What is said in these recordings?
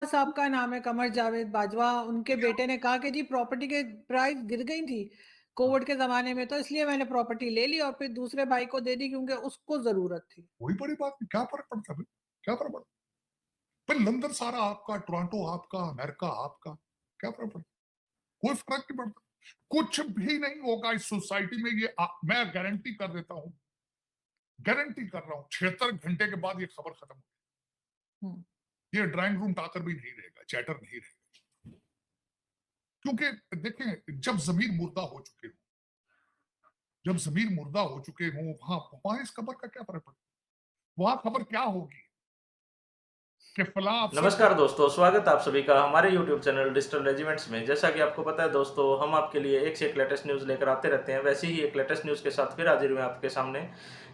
साहब का नाम है, कमर जावेद बाजवा। उनके बेटे ने कहा कि जी प्रॉपर्टी के प्राइस गिर गई थी हाँ, कोविड के जमाने में, तो इसलिए मैंने प्रॉपर्टी ले ली और फिर दूसरे भाई को दे दी क्योंकि उसको जरूरत थी। कोई बड़ी बात नहीं, क्या फर्क पड़ता है भाई? क्या फर्क पड़ता? भाई लंदन सारा आपका, टोरंटो आपका, अमेरिका आपका, क्या फर्क पड़ता? कोई फर्क नहीं पड़ता। कुछ भी नहीं होगा इस सोसाइटी में, मैं गारंटी कर देता हूं, गारंटी कर रहा हूं, 76 घंटे के बाद ये खबर खत्म। हम्म। ये ड्राइंग रूम टाकर भी नहीं रहेगा, चैटर नहीं रहेगा। क्योंकि देखें, जब जमीर मुर्दा हो चुके हो, जब जमीर मुर्दा हो चुके हो, वहां वहां इस खबर का क्या फर्क पड़ता? वहां खबर क्या होगी कि फला अफसर को। नमस्कार दोस्तों, स्वागत है आप सभी का हमारे YouTube चैनल डिजिटल रेजिमेंट्स में। जैसा कि आपको पता है दोस्तों, हम आपके लिए एक से एक लेटेस्ट न्यूज़ लेकर आते रहते हैं। वैसे ही एक लेटेस्ट न्यूज़ के साथ फिर हाजिर हुए आपके सामने।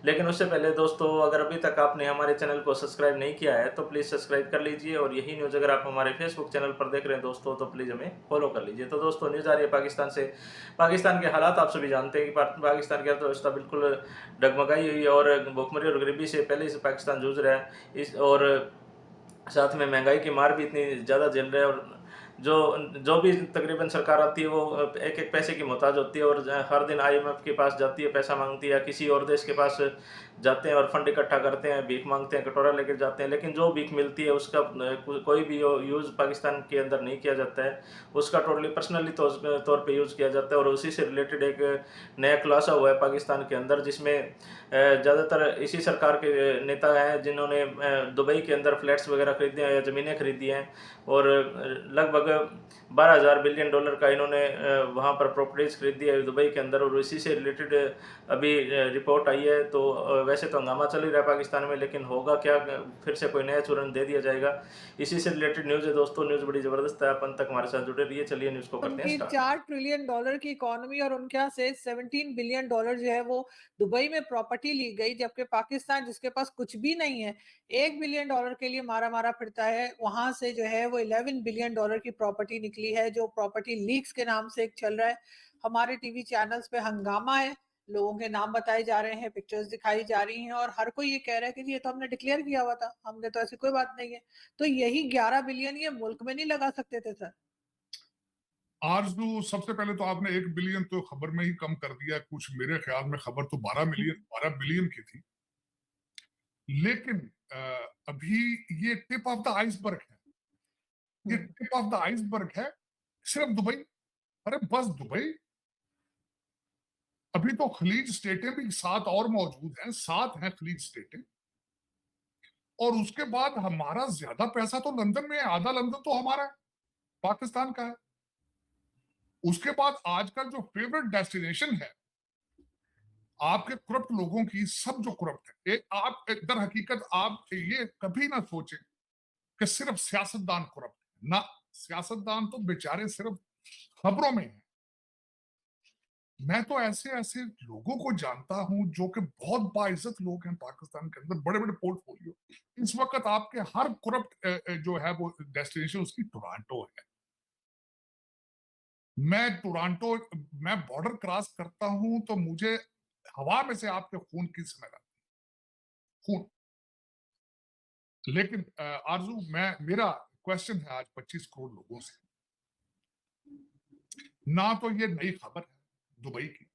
लेकिन उससे पहले दोस्तों, अगर अभी तक आपने हमारे चैनल को सब्सक्राइब नहीं किया है तो प्लीज़ सब्सक्राइब कर लीजिए। और यही न्यूज़ अगर आप हमारे फेसबुक चैनल पर देख रहे हैं दोस्तों, तो प्लीज़ हमें फॉलो कर लीजिए। तो दोस्तों, न्यूज़ आ रही है पाकिस्तान से। पाकिस्तान के हालात आप सभी जानते हैं कि पाकिस्तान की अर्थव्यवस्था बिल्कुल डगमगाई हुई है और भुखमरी और गरीबी से पहले से पाकिस्तान जूझ रहा है। इस और साथ में महंगाई की मार भी इतनी ज़्यादा झेल रहे हैं। और जो जो भी तकरीबन सरकार आती है वो एक एक पैसे की मोहताज होती है और हर दिन IMF के पास जाती है, पैसा मांगती है, या किसी और देश के पास जाते हैं और फंड इकट्ठा करते हैं, भीख मांगते हैं, कटोरा लेकर जाते हैं। लेकिन जो भीख मिलती है उसका कोई भी यूज़ पाकिस्तान के अंदर नहीं किया जाता है। उसका टोटली पर्सनली तौर पे यूज़ किया जाता है। और उसी से रिलेटेड एक नया खुलासा हुआ है पाकिस्तान के अंदर, जिसमें ज़्यादातर इसी सरकार के नेता हैं जिन्होंने दुबई के अंदर फ्लैट्स वगैरह खरीदे हैं या ज़मीनें खरीदी हैं। और लगभग 12,000 बिलियन डॉलर का इन्होंने वहाँ पर प्रॉपर्टीज़ खरीदी है दुबई के अंदर। और इसी से रिलेटेड अभी रिपोर्ट आई है। तो वैसे तो हंगामा चल ही रहा है पाकिस्तान में, लेकिन होगा क्या, फिर से कोई नया चूरन दे दिया जाएगा? इसी से रिलेटेड न्यूज़ है दोस्तों। न्यूज़ बड़ी ज़बरदस्त है, आप अंत तक हमारे साथ जुड़े रहिए। चलिए न्यूज़ को करते हैं उनकी स्टार्ट। 4 ट्रिलियन डॉलर की इकोनॉमी और उनके यहाँ से 17 बिलियन डॉलर जो है वो दुबई में प्रॉपर्टी ली गई, जबकि पाकिस्तान जिसके पास कुछ भी नहीं है, 1 बिलियन डॉलर के लिए मारा मारा फिरता है। वहां से जो है वो 11 बिलियन डॉलर की प्रॉपर्टी निकली है, जो प्रॉपर्टी लीक्स के नाम से एक चल रहा है। हमारे टीवी चैनल्स पे हंगामा है, लोगों के नाम बताए जा रहे हैं, पिक्चर्स दिखाई जा रही हैं और हर कोई ये कह रहा है कि जी ये तो हमने डिक्लेयर किया हुआ था, हमने तो ऐसी कोई बात नहीं है। तो यही 11 बिलियन ये मुल्क में नहीं लगा सकते थे सर? आरजू, सबसे पहले तो आपने 1 बिलियन तो खबर में ही कम कर दिया कुछ। मेरे ख्याल में खबर तो 12 मिलियन, 12 बिलियन की थी। लेकिन अभी ये टिप ऑफ द आइसबर्ग है। ये हम्म। टिप ऑफ द आइसबर्ग है, सिर्फ दुबई। अरे बस दुबई। अभी तो खलीज स्टेटें भी 7 और मौजूद हैं, 7 हैं खलीज स्टेटें। और उसके बाद हमारा ज्यादा पैसा तो लंदन में है, आधा लंदन तो हमारा है, पाकिस्तान का है। उसके बाद आजकल जो फेवरेट डेस्टिनेशन है आपके करप्ट लोगों की, सब जो करप्ट है, आप दर हकीकत आप ये कभी ना सोचें कि सिर्फ सियासतदान करप्ट है ना। सियासतदान तो बेचारे सिर्फ खबरों में है। मैं तो ऐसे ऐसे लोगों को जानता हूं जो कि बहुत बाइज्जत लोग हैं पाकिस्तान के अंदर, बड़े बड़े पोर्टफोलियो। इस वक्त आपके हर करप्ट जो है वो डेस्टिनेशन उसकी टोरंटो है। मैं टोरंटो, मैं बॉर्डर क्रॉस करता हूं तो मुझे हवा में से आपके खून की स्मेल आती है, खून। लेकिन आरजू, मैं मेरा क्वेश्चन है आज 25 करोड़ लोगों से। ना तो ये नई खबर है दुबई की,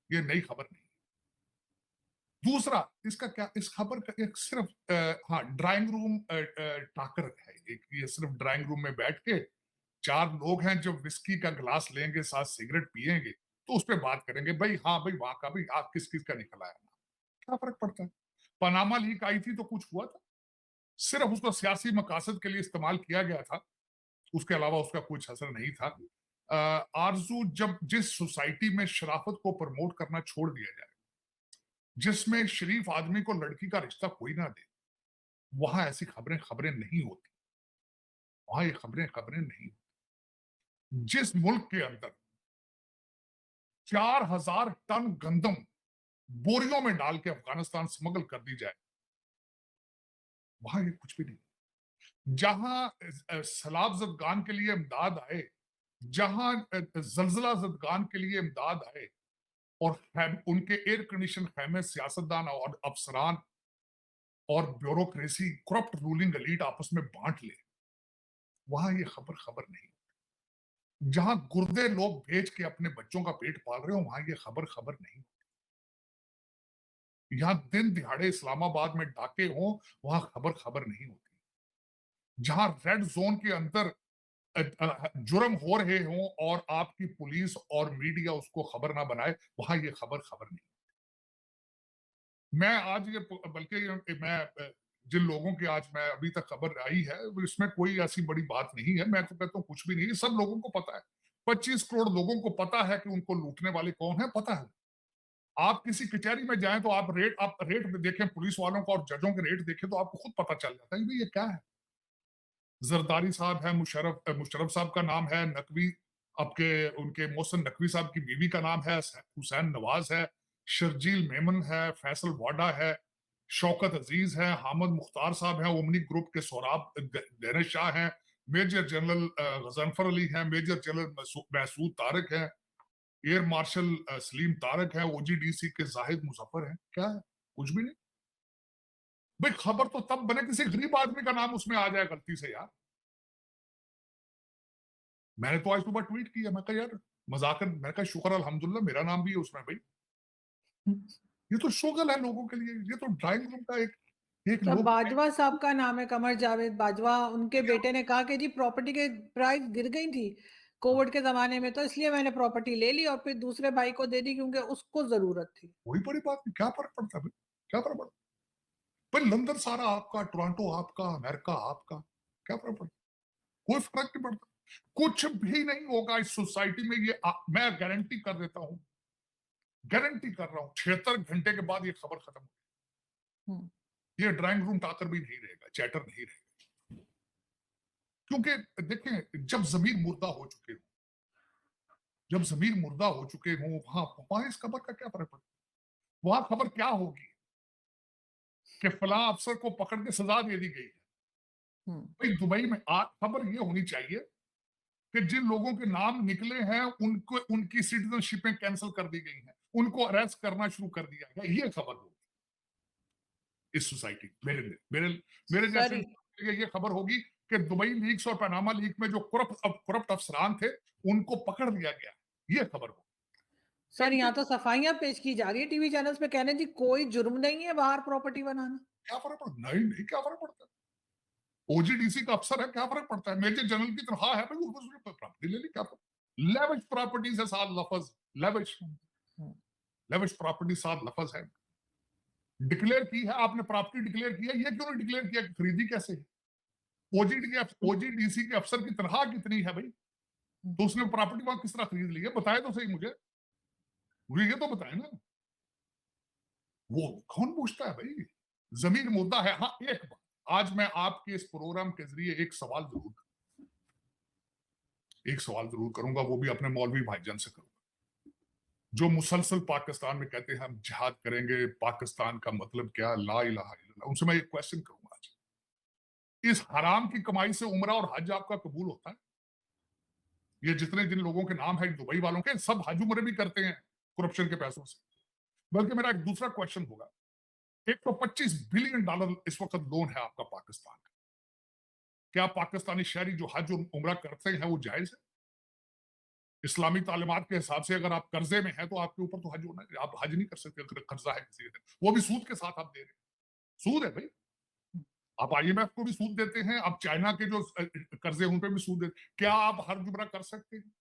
ये नई खबर नहीं। दूसरा, इसका क्या, इस खबर का एक सिर्फ हाँ ड्राइंग रूम टाकर है एक। ये सिर्फ ड्राइंग रूम में बैठ के 4 लोग हैं जो विस्की का गिलास लेंगे, साथ सिगरेट पिएंगे, तो उस पर बात करेंगे भाई, हाँ भाई वहां का भी आप किस किस का निकला है। क्या फर्क पड़ता है? पनामा लीक आई थी तो कुछ हुआ था? सिर्फ उसको सियासी मकासद के लिए इस्तेमाल किया गया था, उसके अलावा उसका कुछ असर नहीं था। आरजू, जब जिस सोसाइटी में शराफत को प्रमोट करना छोड़ दिया जाए, जिसमें शरीफ आदमी को लड़की का रिश्ता कोई ना दे, वहां ऐसी खबरें खबरें नहीं होती। वहां ये खबरें खबरें नहीं होती। जिस मुल्क के अंदर 4,000 टन गंदम बोरियों में डाल के अफगानिस्तान स्मगल कर दी जाए, वहां ये कुछ भी नहीं। जहां सैलाब जदगान के लिए इमदाद आए, जहां जलजिला जदगान के लिए इमदाद आए, और उनके एयर कंडीशन खैमे सियासतदान और अफसरान और ब्यूरोक्रेसी, करप्ट रूलिंग एलीट आपस में बांट ले, वहां ये खबर खबर नहीं। जहां गुर्दे लोग बेच के अपने बच्चों का पेट पाल रहे हो, वहां ये खबर खबर नहीं। यहां दिन दिहाड़े इस्लामाबाद में डाके हों, वहां खबर खबर नहीं होती। जहां रेड जोन के अंदर जुर्म हो रहे हों और आपकी पुलिस और मीडिया उसको खबर ना बनाए, वहां ये खबर खबर नहीं। मैं आज ये बल्कि मैं जिन लोगों की आज मैं अभी तक खबर आई है, इसमें कोई ऐसी बड़ी बात नहीं है। मैं तो कहता हूँ कुछ भी नहीं, सब लोगों को पता है। 25 करोड़ लोगों को पता है कि उनको लूटने वाले कौन है, पता है। आप किसी कचहरी में जाएं तो आप रेट देखें पुलिस वालों का और जजों के रेट देखें तो आपको खुद पता चल जाता है कि ये क्या है। जरदारी साहब है, मुशर्रफ साहब का नाम है, नकवी आपके उनके मोहसिन नकवी साहब की बीवी का नाम है, हुसैन नवाज है, शर्जील मेमन है, फैसल वाडा है, शौकत अजीज है, हामिद मुख्तार साहब है, ओमनी ग्रुप के सोराब दानिश शाह हैं, मेजर जनरल गजनफर अली हैं, मेजर जनरल महसूद तारक है, एयर मार्शल सलीम तारक है, ओजीडीसी के जाहिद मुजफ्फर हैं। क्या है? कुछ भी नहीं भाई। खबर तो तब बने किसी गरीब आदमी का नाम उसमें आ जाए गलती से यार। मैंने तो आज सुबह ट्वीट किया, मैं कहा यार मजाकन, मैंने कहा शुक्र अल्हम्दुलिल्लाह मेरा नाम भी है उसमें भाई। ये तो शुगल है लोगों के लिए, ये तो ड्राइंग रूम का एक एक तो लोग बाजवा साहब का नाम है, कमर जावेद बाजवा। उनके बेटे ने कहा कि जी प्रॉपर्टी के प्राइस गिर गई थी कोविड के जमाने में, तो इसलिए मैंने प्रॉपर्टी ले ली और फिर दूसरे भाई को दे दी क्योंकि उसको जरूरत थी। कोई बड़ी बात नहीं, क्या फर्क पड़ता है भाई, क्या फर्क पड़ता भाई। लंदन सारा आपका, टोरंटो आपका, अमेरिका आपका, क्या फर्क पड़ता? कोई फर्क नहीं पड़ता। कुछ भी नहीं होगा इस सोसाइटी में, ये मैं गारंटी कर देता हूं, गारंटी कर रहा हूं, 76 घंटे के बाद ये खबर खत्म हो, ये ड्राइंग रूम टाकर भी नहीं रहेगा, चैटर नहीं रहेगा। क्योंकि देखें, जब जमीर मुर्दा हो चुके हो, जब जमीर मुर्दा हो चुके हो, वहां इस खबर का क्या फर्क पड़ता? वहां खबर क्या होगी कि फला अफसर को पकड़ के सजा दे दी गई है। भाई दुबई में खबर ये होनी चाहिए कि जिन लोगों के नाम निकले हैं उनको, उनकी सिटीजनशिपें कैंसिल कर दी गई हैं, उनको अरेस्ट करना शुरू कर दिया गया, ये खबर होगी इस सोसाइटी। मेरे जैसे ये खबर होगी कि दुबई लीक्स और पनामा लीक में जो करप्ट अफसरान थे उनको पकड़ लिया गया, ये खबर होगी। सर यहाँ तो सफाइयां पेश की जा रही है टीवी चैनल्स पे, कहने जी कोई जुर्म नहीं है बाहर प्रॉपर्टी बनाना। क्या फर्क पड़ता? नहीं नहीं, क्या फर्क पड़ता है? ओजीडीसी का अफसर है, क्या फर्क पड़ता है? मेजर जनरल की तनख्वाह है भाई, उसने प्रॉपर्टी ले ली, क्या फर्क? लेविश प्रॉपर्टी से साथ लफज, लेविश लेविश प्रॉपर्टी साथ लफज है। डिक्लेयर की है आपने, प्रॉपर्टी डिक्लेयर की है, ये क्यों नहीं डिक्लेयर किया? खरीदी कैसे है? ओजीडीसी के अफसर की तनख्वाह कितनी है भाई? तो उसने प्रॉपर्टी वहां किस तरह खरीद ली है? बताए तो सही मुझे ये तो बताए ना। वो कौन पूछता है भाई? जमीन मुद्दा है। हाँ एक बात, आज मैं आपके इस प्रोग्राम के जरिए एक सवाल जरूर करूंगा, वो भी अपने मौलवी भाईजान से करूंगा, जो मुसलसल पाकिस्तान में कहते हैं हम जिहाद करेंगे, पाकिस्तान का मतलब क्या, ला इलाहा इल्लल्लाह। उनसे मैं एक क्वेश्चन करूंगा आज, इस हराम की कमाई से उम्रा और हज आपका कबूल होता है? ये जितने जिन लोगों के नाम है दुबई वालों के, सब हज उम्रे भी करते हैं करप्शन के पैसों से। बल्कि मेरा एक दूसरा क्वेश्चन होगा, 125 बिलियन डॉलर इस वक्त लोन है आपका पाकिस्तान का, क्या पाकिस्तानी शहरी जो हज और उम्रा करते हैं वो जायज है? इस्लामी तालीमात के हिसाब से अगर आप कर्जे में हैं तो आपके ऊपर तो हज होना है, आप हज नहीं कर सकते अगर कर्जा है किसी के, वो भी सूद के साथ आप दे रहे हैं। सूद है भाई, आप IMF को भी सूद देते हैं, आप चाइना के जो कर्जे उन पे भी सूद देते, क्या आप हर जुमरा कर सकते हैं?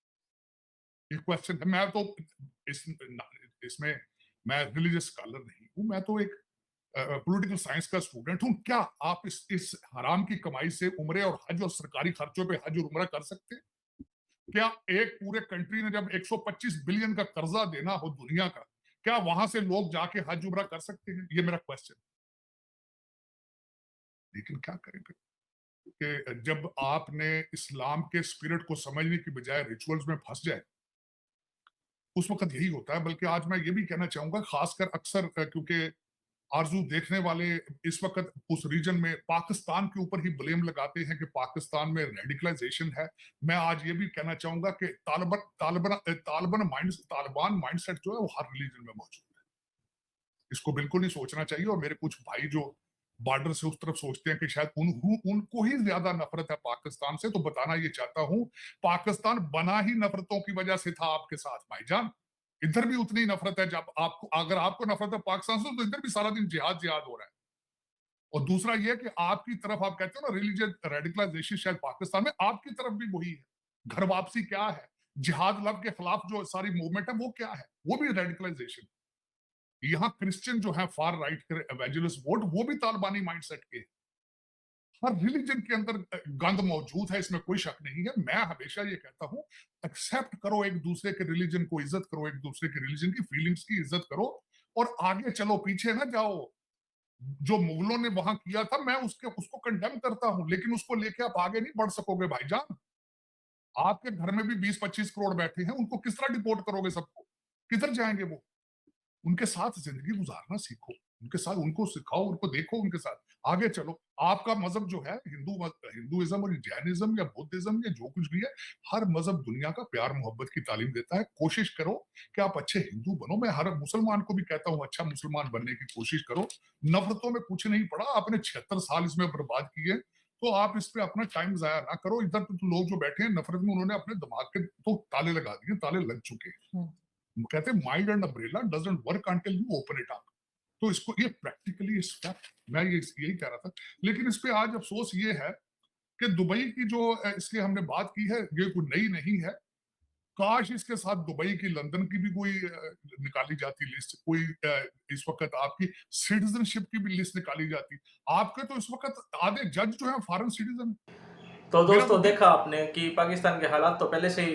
ये क्वेश्चन है। मैं तो इसमें मैं रिलीजियस स्कॉलर नहीं हूं, मैं तो एक पॉलिटिकल साइंस का स्टूडेंट हूं। क्या आप इस हराम की कमाई से उम्रे और हज और सरकारी खर्चों पे हज और उम्रा कर सकते हैं? क्या एक पूरे कंट्री ने जब 125 बिलियन का कर्जा देना हो दुनिया का, क्या वहां से लोग जाके हज उम्रा कर सकते हैं? ये मेरा क्वेश्चन। लेकिन क्या करेंगे कि जब आपने इस्लाम के स्पिरिट को समझने की बजाय रिचुअल्स में फंस जाए, उस वक्त यही होता है। बल्कि आज मैं ये भी कहना चाहूंगा, खासकर अक्सर क्योंकि आरजू देखने वाले इस वक्त उस रीजन में पाकिस्तान के ऊपर ही ब्लेम लगाते हैं कि पाकिस्तान में रेडिकलाइजेशन है। मैं आज ये भी कहना चाहूंगा कि तालिबान माइंडसेट जो है वो हर रिलीजन में मौजूद है। इसको बिल्कुल नहीं सोचना चाहिए। और मेरे कुछ भाई जो बॉर्डर से उस तरफ सोचते हैं कि शायद उनको ही ज्यादा नफरत है पाकिस्तान से। तो बताना ये चाहता हूं, पाकिस्तान बना ही नफरतों की वजह से था आपके साथ भाईजान। इधर भी उतनी नफरत है, जब आपको, अगर आपको नफरत है पाकिस्तान से, तो इधर भी सारा दिन जिहाद जिहाद हो रहा है। और दूसरा ये कि आपकी तरफ, आप कहते हो ना रिलीजियस रेडिकलाइजेशन, शायद पाकिस्तान में आपकी तरफ भी वही है। घर वापसी क्या है, जिहाद लब के खिलाफ जो सारी मूवमेंट है वो क्या है, वो भी रेडिकलाइजेशन। यहाँ क्रिश्चियन जो है फार राइट के एवेंजलिस्ट वोट, वो भी तालिबानी माइंडसेट के। हर रिलीजन के अंदर गंद मौजूद है, इसमें कोई शक नहीं है। मैं हमेशा ये कहता हूं, एक्सेप्ट करो एक दूसरे के रिलीजन को, इज्जत करो एक दूसरे के रिलीजन की फीलिंग्स की इज्जत करो, और आगे चलो, पीछे ना जाओ। जो मुगलों ने वहां किया था, मैं उसको कंडेम करता हूं, लेकिन उसको लेके आप आगे नहीं बढ़ सकोगे भाईजान। आपके घर में भी 20-25 करोड़ बैठे हैं, उनको किस तरह डिपोर्ट करोगे सबको? किधर जाएंगे वो? उनके साथ जिंदगी गुजारना सीखो, उनके साथ, उनको सिखाओ, उनको देखो, उनके साथ आगे चलो। आपका मजहब जो है, हिंदुइज्म और जैनिज्म या बुद्धिज्म या जो कुछ भी है, हर मजहब दुनिया का प्यार मोहब्बत की तालीम देता है। कोशिश करो कि आप अच्छे हिंदू बनो। मैं हर मुसलमान को भी कहता हूँ, अच्छा मुसलमान बनने की कोशिश करो। नफरतों में कुछ नहीं पड़ा, आपने 76 साल इसमें बर्बाद किए, तो आप इस पे अपना टाइम जाया ना करो। इधर तो लोग जो बैठे हैं नफरत में, उन्होंने अपने दिमाग के तो ताले लगा दिए, ताले लग चुके हैं। कहते हैं mind and umbrella doesn't work until you open it up. तो इसको, ये प्रैक्टिकली इस फैक्ट, मैं ये यही कह रहा था। लेकिन इस पे आज अफसोस ये है कि दुबई की जो इसलिए हमने बात की है, ये कोई नई नहीं है। काश इसके साथ दुबई की, लंदन की भी कोई निकाली जाती लिस्ट, कोई इस वक्त आपकी सिटीजनशिप की भी लिस्ट निकाली जाती। आपके तो इस वक्त आधे जज जो है फॉरेन सिटीजन। तो मेरा तो दोस्तों देखा आपने कि पाकिस्तान के हालात तो पहले से ही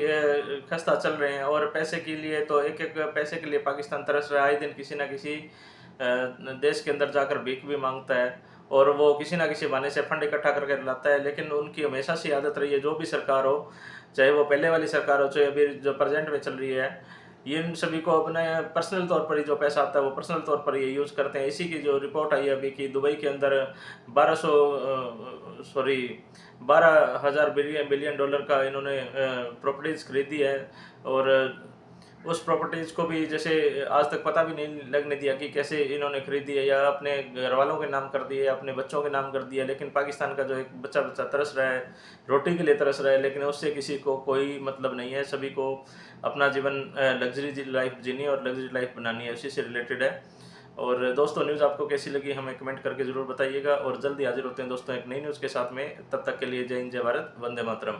खस्ता चल रहे हैं, और पैसे के लिए तो एक एक पैसे के लिए पाकिस्तान तरस रहा है। आए दिन किसी ना किसी देश के अंदर जाकर भीख भी मांगता है, और वो किसी ना किसी बहाने से फंड इकट्ठा करके लाता है। लेकिन उनकी हमेशा से आदत रही है, जो भी सरकार हो, चाहे वो पहले वाली सरकार हो, चाहे अभी जो प्रेजेंट में चल रही है, इन सभी को अपने पर्सनल तौर पर ही जो पैसा आता है वो पर्सनल तौर पर ये यूज़ करते हैं। इसी की जो रिपोर्ट आई है अभी कि दुबई के अंदर 12,000 बिलियन डॉलर का इन्होंने प्रॉपर्टीज़ खरीदी है, और उस प्रॉपर्टीज़ को भी जैसे आज तक पता भी नहीं लगने दिया कि कैसे इन्होंने खरीदी है, या अपने घर वालों के नाम कर दिए, अपने बच्चों के नाम कर दिया। लेकिन पाकिस्तान का जो एक बच्चा बच्चा तरस रहा है, रोटी के लिए तरस रहा है, लेकिन उससे किसी को कोई मतलब नहीं है। सभी को अपना जीवन लग्जरी लाइफ जीनी और लग्जरी लाइफ बनानी है, उसी से रिलेटेड है। और दोस्तों न्यूज़ आपको कैसी लगी हमें कमेंट करके ज़रूर बताइएगा, और जल्दी हाजिर होते हैं दोस्तों एक नई न्यूज़ के साथ में। तब तक के लिए जय हिंद, जय भारत, वंदे मातरम।